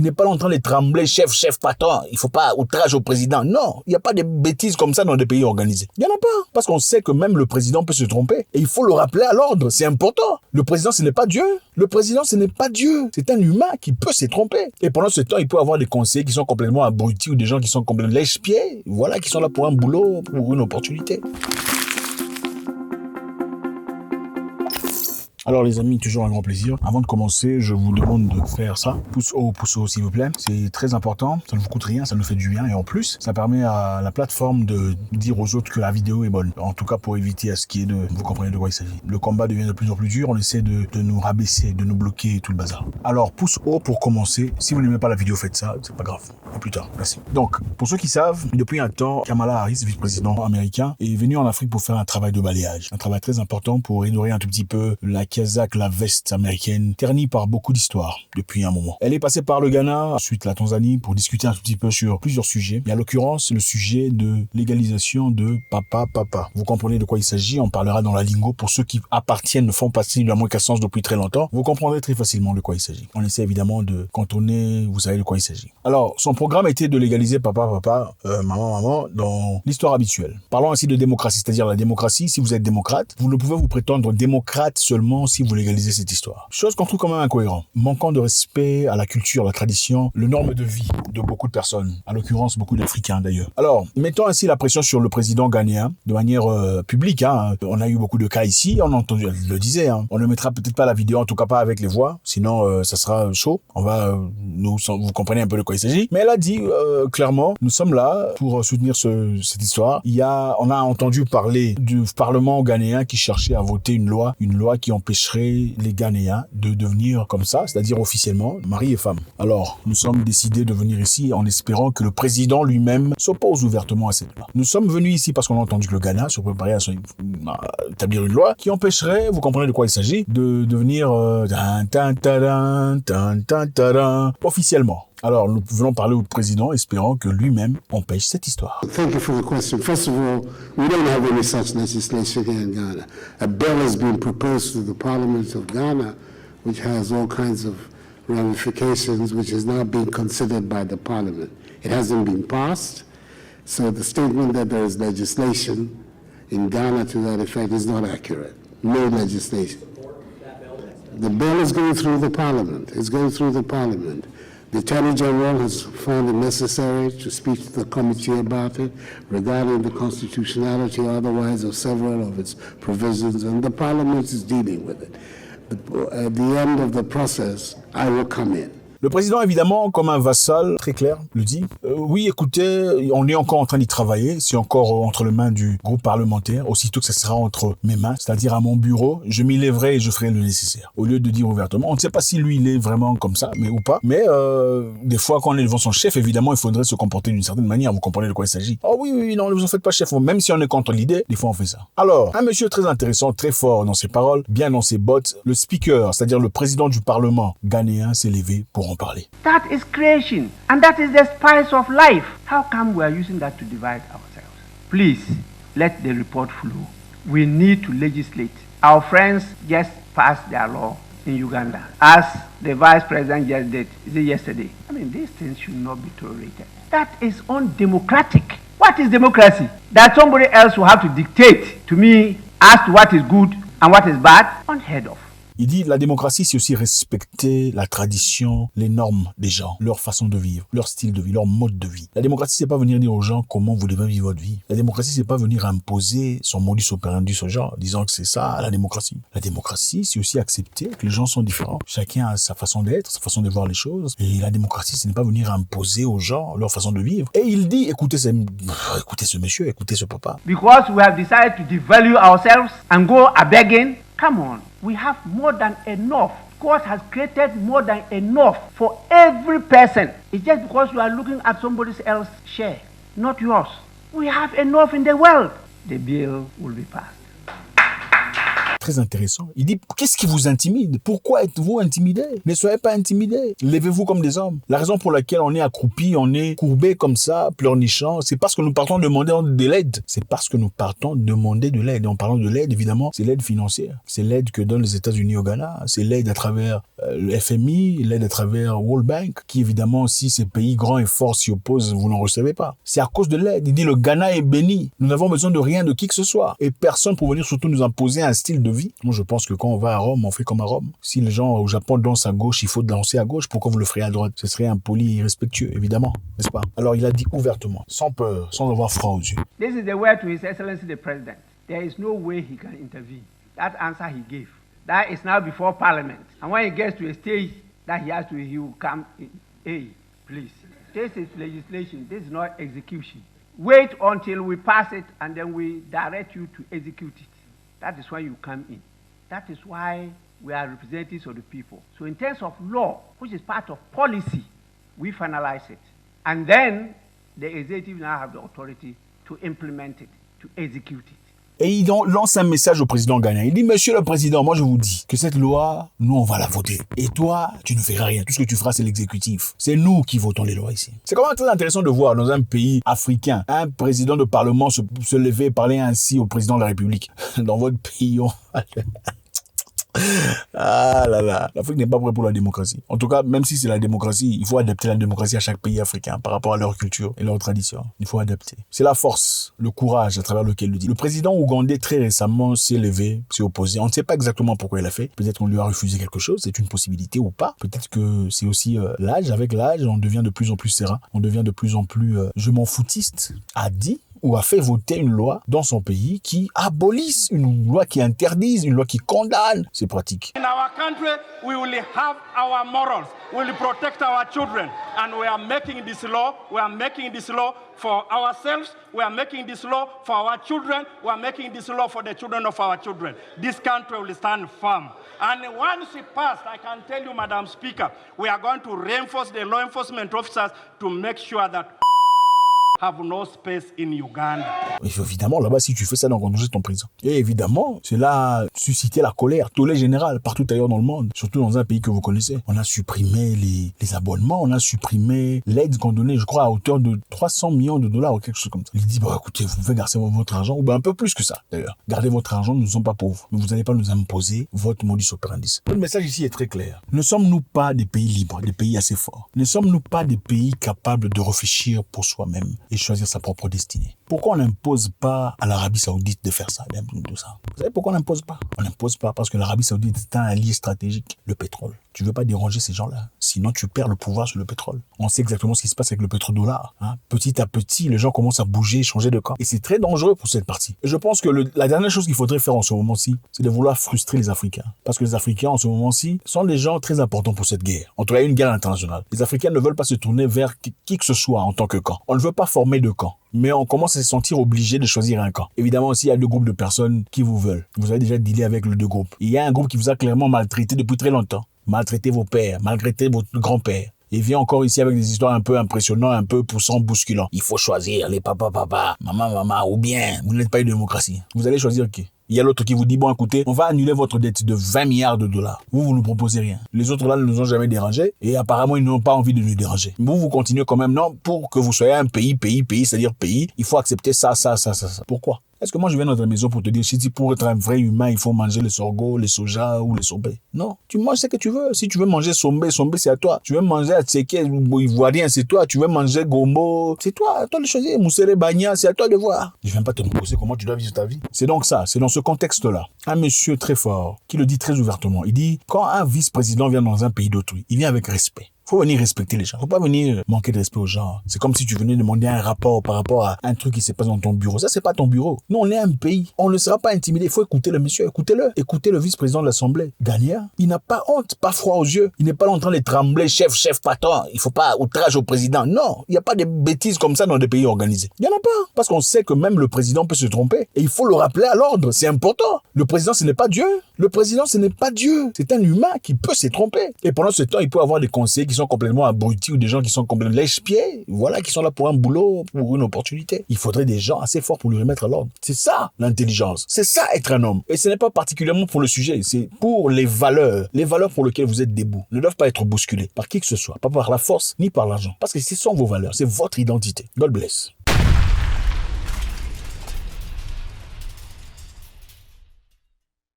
Il n'est pas là en train de trembler, chef, patron. Il faut pas outrage au président. Non, il n'y a pas de bêtises comme ça dans des pays organisés. Il n'y en a pas. Parce qu'on sait que même le président peut se tromper. Et il faut le rappeler à l'ordre. C'est important. Le président, ce n'est pas Dieu. Le président, ce n'est pas Dieu. C'est un humain qui peut se tromper. Et pendant ce temps, il peut avoir des conseillers qui sont complètement abrutis ou des gens qui sont complètement lèche-pieds. Voilà, qui sont là pour un boulot, pour une opportunité. Alors les amis, toujours un grand plaisir. Avant de commencer, je vous demande de faire ça. Pouce haut, s'il vous plaît. C'est très important. Ça ne vous coûte rien, ça nous fait du bien. Et en plus, ça permet à la plateforme de dire aux autres que la vidéo est bonne. En tout cas, pour éviter à ce qui est de... Vous comprenez de quoi il s'agit. Le combat devient de plus en plus dur. On essaie de nous rabaisser, de nous bloquer et tout le bazar. Alors, pouce haut pour commencer. Si vous n'aimez pas la vidéo, faites ça. C'est pas grave. À plus tard. Merci. Donc, pour ceux qui savent, depuis un temps, Kamala Harris, vice-président américain, est venu en Afrique pour faire un travail de balayage. Un travail très important pour redorer un tout petit peu la casaque, la veste américaine, ternie par beaucoup d'histoires depuis un moment. Elle est passée par le Ghana, ensuite la Tanzanie, pour discuter un tout petit peu sur plusieurs sujets. Et à l'occurrence, le sujet de légalisation de papa. Vous comprenez de quoi il s'agit, on parlera dans la lingo. Pour ceux qui appartiennent, font partie de la Moïcassens depuis très longtemps, vous comprendrez très facilement de quoi il s'agit. On essaie évidemment de contourner, vous savez de quoi il s'agit. Alors, son programme était de légaliser papa, maman, dans l'histoire habituelle. Parlons ainsi de démocratie, c'est-à-dire la démocratie. Si vous êtes démocrate, vous ne pouvez vous prétendre démocrate seulement si vous légaliser cette histoire. Chose qu'on trouve quand même incohérent. Manquant de respect à la culture, la tradition, le norme de vie de beaucoup de personnes, en l'occurrence beaucoup d'Africains d'ailleurs. Alors, mettons ainsi la pression sur le président ghanéen de manière publique. On a eu beaucoup de cas ici, on a entendu, elle le disait. On ne mettra peut-être pas la vidéo, en tout cas pas avec les voix, sinon ça sera chaud. On va, vous comprenez un peu de quoi il s'agit. Mais elle a dit clairement, nous sommes là pour soutenir cette histoire. On a entendu parler du Parlement ghanéen qui cherchait à voter une loi qui empêcherait les Ghanéens de devenir comme ça, c'est-à-dire officiellement mari et femme. Alors, nous sommes décidés de venir ici en espérant que le président lui-même s'oppose ouvertement à cette loi. Nous sommes venus ici parce qu'on a entendu que le Ghana se préparait à établir une loi qui empêcherait, vous comprenez de quoi il s'agit, de devenir officiellement. Alors, nous venons parler au président, espérant que lui-même empêche cette histoire. Thank you for the question. First of all, we don't have any such legislation here in Ghana. A bill has been proposed to the Parliament of Ghana, which has all kinds of ramifications, which is now being considered by the Parliament. It hasn't been passed, so the statement that there is legislation in Ghana to that effect is not accurate. No legislation. The bill is going through the Parliament. It's going through the Parliament. The Attorney General has found it necessary to speak to the committee about it regarding the constitutionality or otherwise of several of its provisions, and the Parliament is dealing with it. At the end of the process, I will come in. Le président, évidemment, comme un vassal, très clair, le dit. Oui, écoutez, on est encore en train d'y travailler. C'est encore entre les mains du groupe parlementaire. Aussitôt que ça sera entre mes mains, c'est-à-dire à mon bureau, je m'y lèverai et je ferai le nécessaire. Au lieu de dire ouvertement, on ne sait pas si lui, il est vraiment comme ça, mais ou pas. Mais des fois, quand on est devant son chef, évidemment, il faudrait se comporter d'une certaine manière. Vous comprenez de quoi il s'agit. Oh oui, non, ne vous en faites pas, chef. Même si on est contre l'idée, des fois, on fait ça. Alors, un monsieur très intéressant, très fort dans ses paroles, bien dans ses bottes, le speaker, c'est-à-dire le président du Parlement ghanéen, s'est levé pour en parler. That is creation, and that is the spice of life. How come we are using that to divide ourselves? Please, let the report flow. We need to legislate. Our friends just passed their law in Uganda, as the vice president just did yesterday. I mean, these things should not be tolerated. That is undemocratic. What is democracy? That somebody else will have to dictate to me as to what is good and what is bad? Unheard of. Il dit la démocratie, c'est aussi respecter la tradition, les normes des gens, leur façon de vivre, leur style de vie, leur mode de vie. La démocratie, c'est pas venir dire aux gens comment vous devez vivre votre vie. La démocratie, c'est pas venir imposer son modus operandi aux gens, disant que c'est ça la démocratie. La démocratie, c'est aussi accepter que les gens sont différents. Chacun a sa façon d'être, sa façon de voir les choses. Et la démocratie, ce n'est pas venir imposer aux gens leur façon de vivre. Et il dit, écoutez ce monsieur, écoutez ce papa. Because we have decided to devalue ourselves and go a begging. Come on, we have more than enough. God has created more than enough for every person. It's just because you are looking at somebody else's share, not yours. We have enough in the world. The bill will be passed. très intéressant. Il dit, qu'est-ce qui vous intimide? Pourquoi êtes-vous intimidés? Ne soyez pas intimidés. Levez-vous comme des hommes. La raison pour laquelle on est accroupi, on est courbé comme ça, pleurnichant, c'est parce que nous partons demander de l'aide. C'est parce que nous partons demander de l'aide. Et en parlant de l'aide, évidemment, c'est l'aide financière. C'est l'aide que donnent les États-Unis au Ghana. C'est l'aide à travers le FMI, l'aide à travers World Bank, qui évidemment, si ces pays grands et forts s'y opposent, vous n'en recevez pas. C'est à cause de l'aide. Il dit, le Ghana est béni. Nous n'avons besoin de rien de qui que ce soit. Et personne pour venir surtout nous imposer un style de vie. Moi, je pense que quand on va à Rome, on fait comme à Rome. Si les gens au Japon dansent à gauche, il faut danser à gauche. Pourquoi vous le ferez à droite? Ce serait impoli et irrespectueux, évidemment. N'est-ce pas? Alors, il a dit ouvertement, sans peur, sans avoir froid aux yeux. This is the word to His Excellency the President. There is no way he can intervene. That answer he gave. That is now before Parliament. And when he gets to a stage that he will come in. Hey, please. This is legislation. This is not execution. Wait until we pass it and then we direct you to execute it. That is when you come in. That is why we are representatives of the people. So in terms of law, which is part of policy, we finalize it. And then the executive now have the authority to implement it, to execute it. Et il lance un message au président ghanéen. Il dit, monsieur le président, moi je vous dis que cette loi, nous on va la voter. Et toi, tu ne feras rien. Tout ce que tu feras, c'est l'exécutif. C'est nous qui votons les lois ici. C'est quand même très intéressant de voir dans un pays africain, un président de parlement se lever et parler ainsi au président de la République. Dans votre pays, ah là là, l'Afrique n'est pas prête pour la démocratie. En tout cas, même si c'est la démocratie, il faut adapter la démocratie à chaque pays africain par rapport à leur culture et leur tradition. Il faut adapter. C'est la force, le courage à travers lequel il le dit. Le président ougandais très récemment s'est levé, s'est opposé. On ne sait pas exactement pourquoi il a fait. Peut-être qu'on lui a refusé quelque chose, c'est une possibilité ou pas. Peut-être que c'est aussi l'âge. Avec l'âge, on devient de plus en plus serein. On devient de plus en plus je m'en foutiste, a dit ou a fait voter une loi dans son pays qui abolisse, une loi qui interdise, une loi qui condamne ces pratiques. In our country, we will have our morals. We will protect our children. And we are making this law. We are making this law for ourselves. We are making this law for our children. We are making this law for the children of our children. This country will stand firm. And once it passed, I can tell you, Madam Speaker, we are going to reinforce the law enforcement officers to make sure that have no space in Uganda. Évidemment, là-bas, si tu fais ça, donc on jette ton prison. Et évidemment, cela a suscité la colère, tollé général, partout ailleurs dans le monde, surtout dans un pays que vous connaissez. On a supprimé les abonnements, on a supprimé l'aide qu'on donnait, je crois, à hauteur de 300 millions de dollars ou quelque chose comme ça. Il dit, bah écoutez, vous pouvez garder votre argent, ou ben un peu plus que ça, d'ailleurs. Gardez votre argent, nous ne sommes pas pauvres. Mais vous n'allez pas nous imposer votre modus operandi. Le message ici est très clair. Ne sommes-nous pas des pays libres, des pays assez forts? Ne sommes-nous pas des pays capables de réfléchir pour soi-même et choisir sa propre destinée? Pourquoi on n'impose pas à l'Arabie Saoudite de faire ça, tout ça? Vous savez pourquoi on n'impose pas? On n'impose pas parce que l'Arabie Saoudite est un allié stratégique, le pétrole. Tu veux pas déranger ces gens-là, sinon tu perds le pouvoir sur le pétrole. On sait exactement ce qui se passe avec le pétrodollar. Petit à petit, les gens commencent à bouger, changer de camp. Et c'est très dangereux pour cette partie. Et je pense que la dernière chose qu'il faudrait faire en ce moment-ci, c'est de vouloir frustrer les Africains. Parce que les Africains, en ce moment-ci, sont des gens très importants pour cette guerre. En tout cas, une guerre internationale. Les Africains ne veulent pas se tourner vers qui que ce soit en tant que camp. On ne veut pas former de camp. Mais on commence à se sentir obligé de choisir un camp. Évidemment aussi, il y a deux groupes de personnes qui vous veulent. Vous avez déjà dealé avec les deux groupes. Il y a un groupe qui vous a clairement maltraité depuis très longtemps. Maltraité vos pères, maltraité votre grand-père. Et vient encore ici avec des histoires un peu impressionnantes, un peu poussant, bousculant. Il faut choisir les papa, maman, ou bien vous n'êtes pas une démocratie. Vous allez choisir qui? Il y a l'autre qui vous dit, bon, écoutez, on va annuler votre dette de 20 milliards de dollars. Vous nous proposez rien. Les autres là ne nous ont jamais dérangés et apparemment, ils n'ont pas envie de nous déranger. Vous continuez quand même, non, pour que vous soyez un pays, c'est-à-dire pays, il faut accepter ça. Pourquoi? Est-ce que moi je viens dans ta maison pour te dire, si pour être un vrai humain, il faut manger le sorgho, le soja ou le sombé? Non. Tu manges ce que tu veux. Si tu veux manger sombé, c'est à toi. Tu veux manger atseke ou ivoirien, c'est toi. Tu veux manger gombo, c'est toi. À toi de choisir. Moussere bagna, c'est à toi de voir. Je viens pas te poser comment tu dois vivre ta vie. C'est donc ça. C'est dans ce contexte-là. Un monsieur très fort qui le dit très ouvertement. Il dit, quand un vice-président vient dans un pays d'autrui, il vient avec respect. Faut venir respecter les gens. Faut pas venir manquer de respect aux gens. C'est comme si tu venais demander un rapport par rapport à un truc qui se passe dans ton bureau. Ça, c'est pas ton bureau. Nous, on est un pays. On ne sera pas intimidé. Il faut écouter le monsieur. Écoutez-le. Écoutez le vice-président de l'Assemblée. Ghanéen. Il n'a pas honte, pas froid aux yeux. Il n'est pas là en train de trembler. Chef, patron. Il faut pas outrage au président. Non. Il n'y a pas de bêtises comme ça dans des pays organisés. Il n'y en a pas. Parce qu'on sait que même le président peut se tromper. Et il faut le rappeler à l'ordre. C'est important. Le président, ce n'est pas Dieu. Le président, ce n'est pas Dieu. C'est un humain qui peut se tromper. Et pendant ce temps, il peut avoir des conseillers qui sont sont complètement abrutis ou des gens qui sont complètement lèche-pieds, voilà, qui sont là pour un boulot, pour une opportunité. Il faudrait des gens assez forts pour lui remettre à l'ordre. C'est ça, l'intelligence. C'est ça, être un homme. Et ce n'est pas particulièrement pour le sujet, c'est pour les valeurs pour lesquelles vous êtes debout. Ne doivent pas être bousculées par qui que ce soit, pas par la force, ni par l'argent. Parce que ce sont vos valeurs, c'est votre identité. God bless.